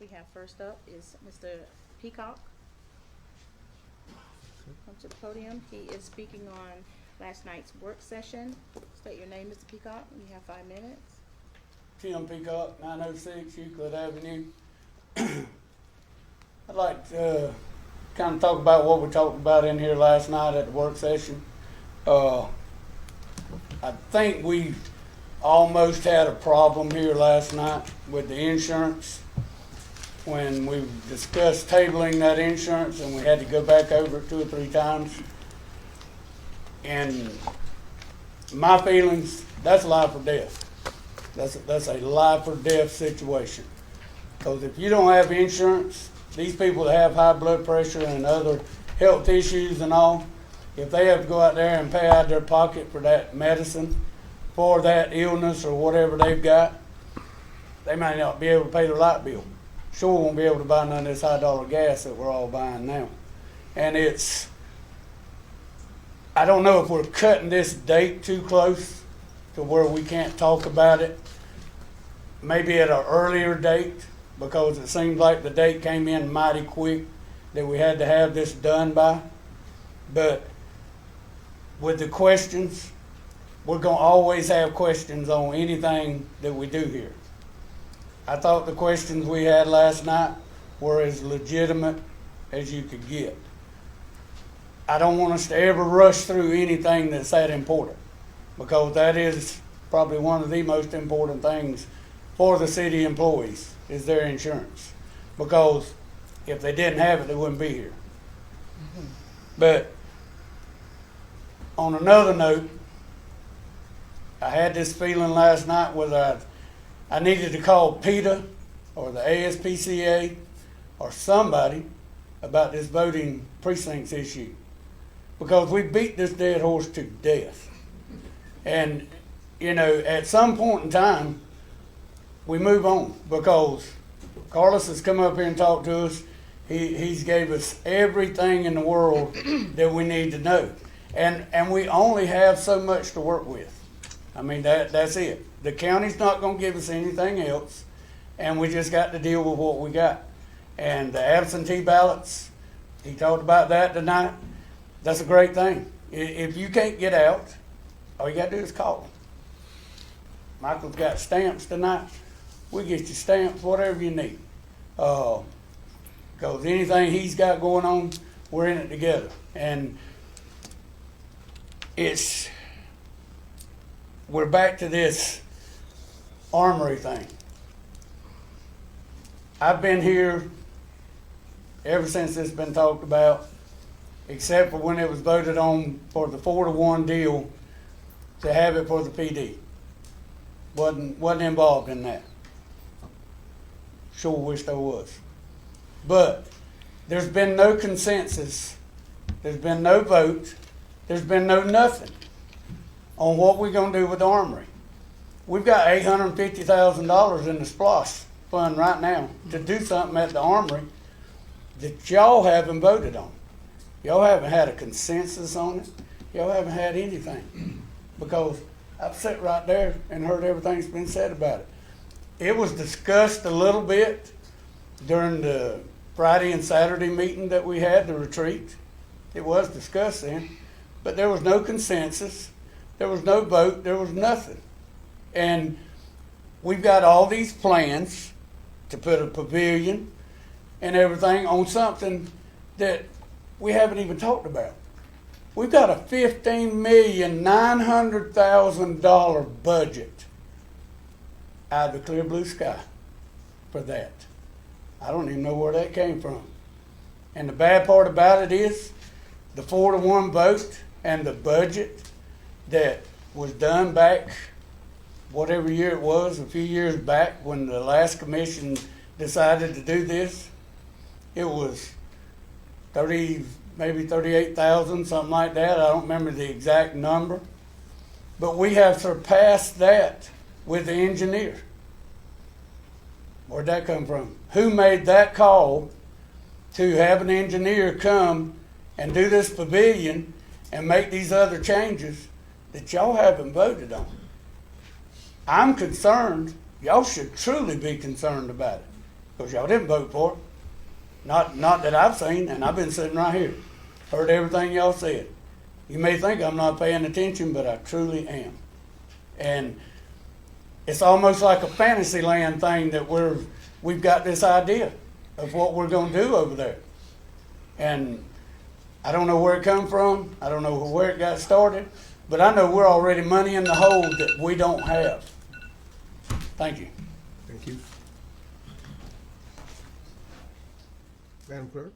We have first up is Mr. Peacock. Come to the podium. He is speaking on last night's work session. State your name, Mr. Peacock, and you have 5 minutes. Tim Peacock, 906 Euclid Avenue. I'd like to kind of talk about what we talked about in here last night at the work session. I think we almost had a problem here last night with the insurance when we discussed tabling that insurance, and we had to go back over it 2 or 3 times. And my feelings, that's life or death. That's a life or death situation. Because if you don't have insurance, these people that have high blood pressure and other health issues and all, if they have to go out there and pay out of their pocket for that medicine, for that illness or whatever they've got, they might not be able to pay their light bill. Sure won't be able to buy none of this high dollar gas that we're all buying now. And I don't know if we're cutting this date too close to where we can't talk about it. Maybe at an earlier date, because it seems like the date came in mighty quick that we had to have this done by. But with the questions, we're going to always have questions on anything that we do here. I thought the questions we had last night were as legitimate as you could get. I don't want us to ever rush through anything that's that important, because that is probably one of the most important things for the city employees is their insurance. Because if they didn't have it, they wouldn't be here. Mm-hmm. But on another note, I had this feeling last night whether I needed to call PETA or the ASPCA or somebody about this voting precincts issue, because we beat this dead horse to death. And, at some point in time, we move on, because Carlos has come up here and talked to us. He's gave us everything in the world that we need to know. And we only have so much to work with. I mean, that's it. The county's not going to give us anything else, and we just got to deal with what we got. And the absentee ballots, he talked about that tonight. That's a great thing. If you can't get out, all you got to do is call them. Michael's got stamps tonight. We get you stamps, whatever you need. Because anything he's got going on, we're in it together. And we're back to this Armory thing. I've been here ever since it's been talked about, except for when it was voted on for the 4-to-1 deal to have it for the PD. Wasn't involved in that. Sure wish there was. But there's been no consensus. There's been no vote. There's been no nothing on what we're going to do with the Armory. We've got $850,000 in the SPLOST fund right now to do something at the Armory that y'all haven't voted on. Y'all haven't had a consensus on it. Y'all haven't had anything. Because I've sat right there and heard everything that's been said about it. It was discussed a little bit during the Friday and Saturday meeting that we had, the retreat. It was discussed then, but there was no consensus. There was no vote. There was nothing. And we've got all these plans to put a pavilion and everything on something that we haven't even talked about. We've got a $15,900,000 budget out of the clear blue sky for that. I don't even know where that came from. And the bad part about it is the 4-to-1 vote and the budget that was done back, whatever year it was, a few years back when the last commission decided to do this. It was maybe 38,000, something like that. I don't remember the exact number. But we have surpassed that with the engineer. Where'd that come from? Who made that call to have an engineer come and do this pavilion and make these other changes that y'all haven't voted on? I'm concerned. Y'all should truly be concerned about it. Because y'all didn't vote for it. Not that I've seen, and I've been sitting right here. Heard everything y'all said. You may think I'm not paying attention, but I truly am. And it's almost like a fantasy land thing that we've got this idea of what we're going to do over there. And I don't know where it come from. I don't know where it got started. But I know we're already money in the hole that we don't have. Thank you. Thank you. Madam Clerk?